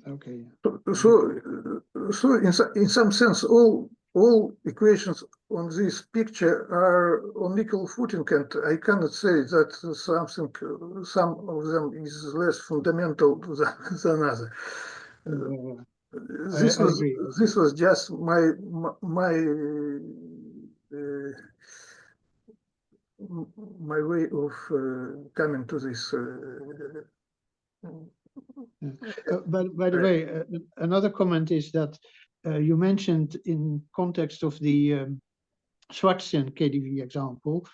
Okay. So in some sense, all equations on this picture are on equal footing, and I cannot say that some of them is less fundamental than other. This was just my way of coming to this. But by the way, another comment is that you mentioned in context of the Schwarzian KDV example,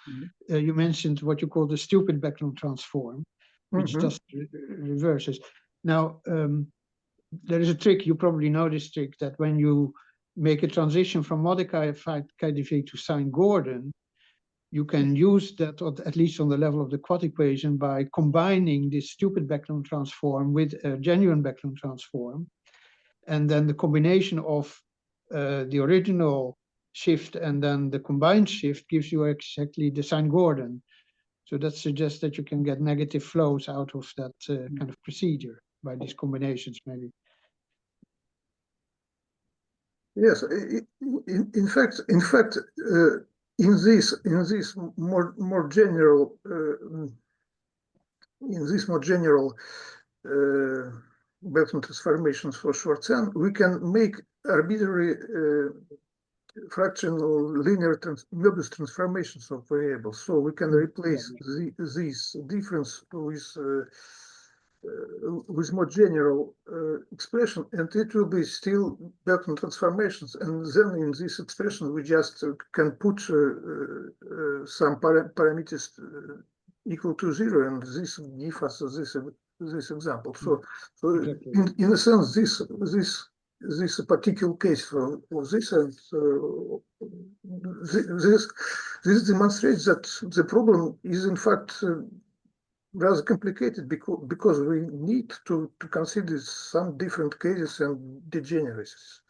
you mentioned what you call the stupid background transform, which just reverses. Now, there is a trick, you probably know this trick, that when you make a transition from modified KDV to sine Gordon, you can use that, or at least on the level of the quad equation, by combining this stupid background transform with a genuine background transform. And then the combination of the original shift and then the combined shift gives you exactly the sine Gordon. So that suggests that you can get negative flows out of that kind of procedure by these combinations, maybe. Yes, in fact, in this more general Bertrand transformations for Schwarzian, we can make arbitrary fractional linear Möbius transformations of variables. So we can replace this difference with more general expression, and it will be still Bertrand transformations. And then in this expression, we just can put some parameters equal to 0, and this gives us this example. So in a sense, this particular case of this, and this demonstrates that the problem is in fact rather complicated because we need to consider some different cases and degeneracies.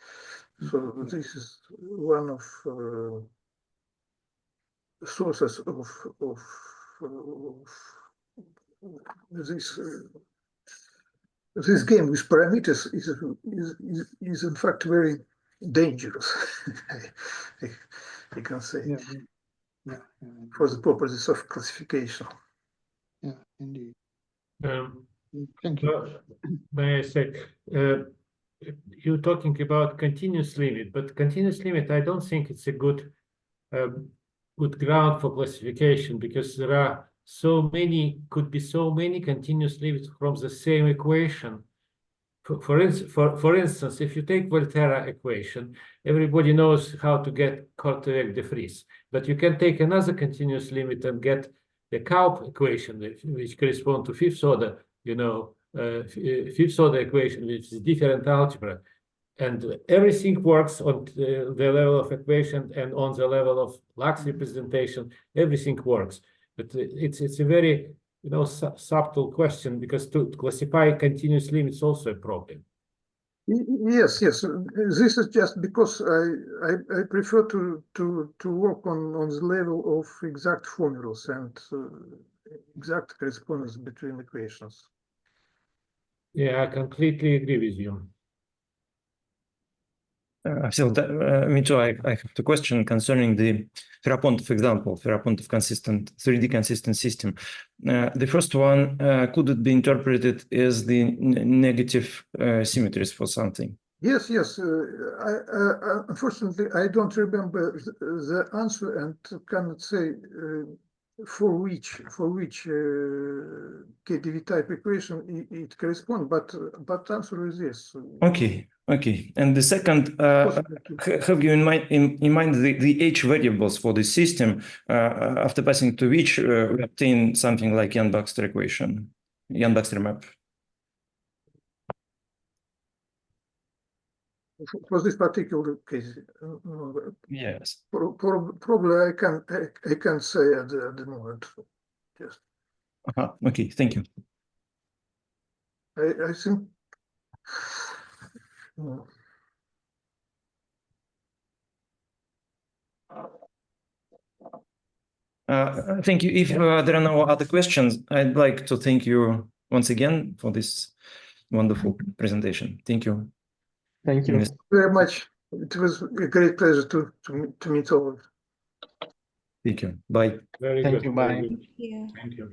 So this is one of sources of this game with parameters is in fact very dangerous. I can say for the purposes of classification. Yeah, indeed. Thank you. May I say, you're talking about continuous limit, but continuous limit, I don't think it's a good ground for classification, because there are could be so many continuous limits from the same equation. For instance, if you take Volterra equation, everybody knows how to get Korteweg de Vries, but you can take another continuous limit and get the Kaup equation, which correspond to fifth order, fifth order equation, which is different algebra. And everything works on the level of equation and on the level of Lax representation, everything works. But it's a very subtle question, because to classify continuous limits is also a problem. Yes. This is just because I prefer to work on the level of exact formulas and exact correspondence between equations. Yeah, I completely agree with you. Me too. I have the question concerning the Ferapontov example, Ferapontov consistent 3D consistent system. The first one, could it be interpreted as the negative symmetries for something? Yes, yes. Unfortunately, I don't remember the answer and cannot say for which KDV type equation it corresponds. But answer is yes. Okay. And the second, Possibility. have you in mind the H variables for the system after passing to which we obtain something like Yang-Baxter equation, Yang-Baxter map? For this particular case, Yes. probably I can say at the moment. Yes, Okay, thank you. I think. Thank you. If there are no other questions, I'd like to thank you once again for this wonderful presentation. Thank you. Thank you. Very much. It was a great pleasure to meet all of you. Thank you. Bye. Very Thank good. you. Very Bye. good. Yeah. Thank you.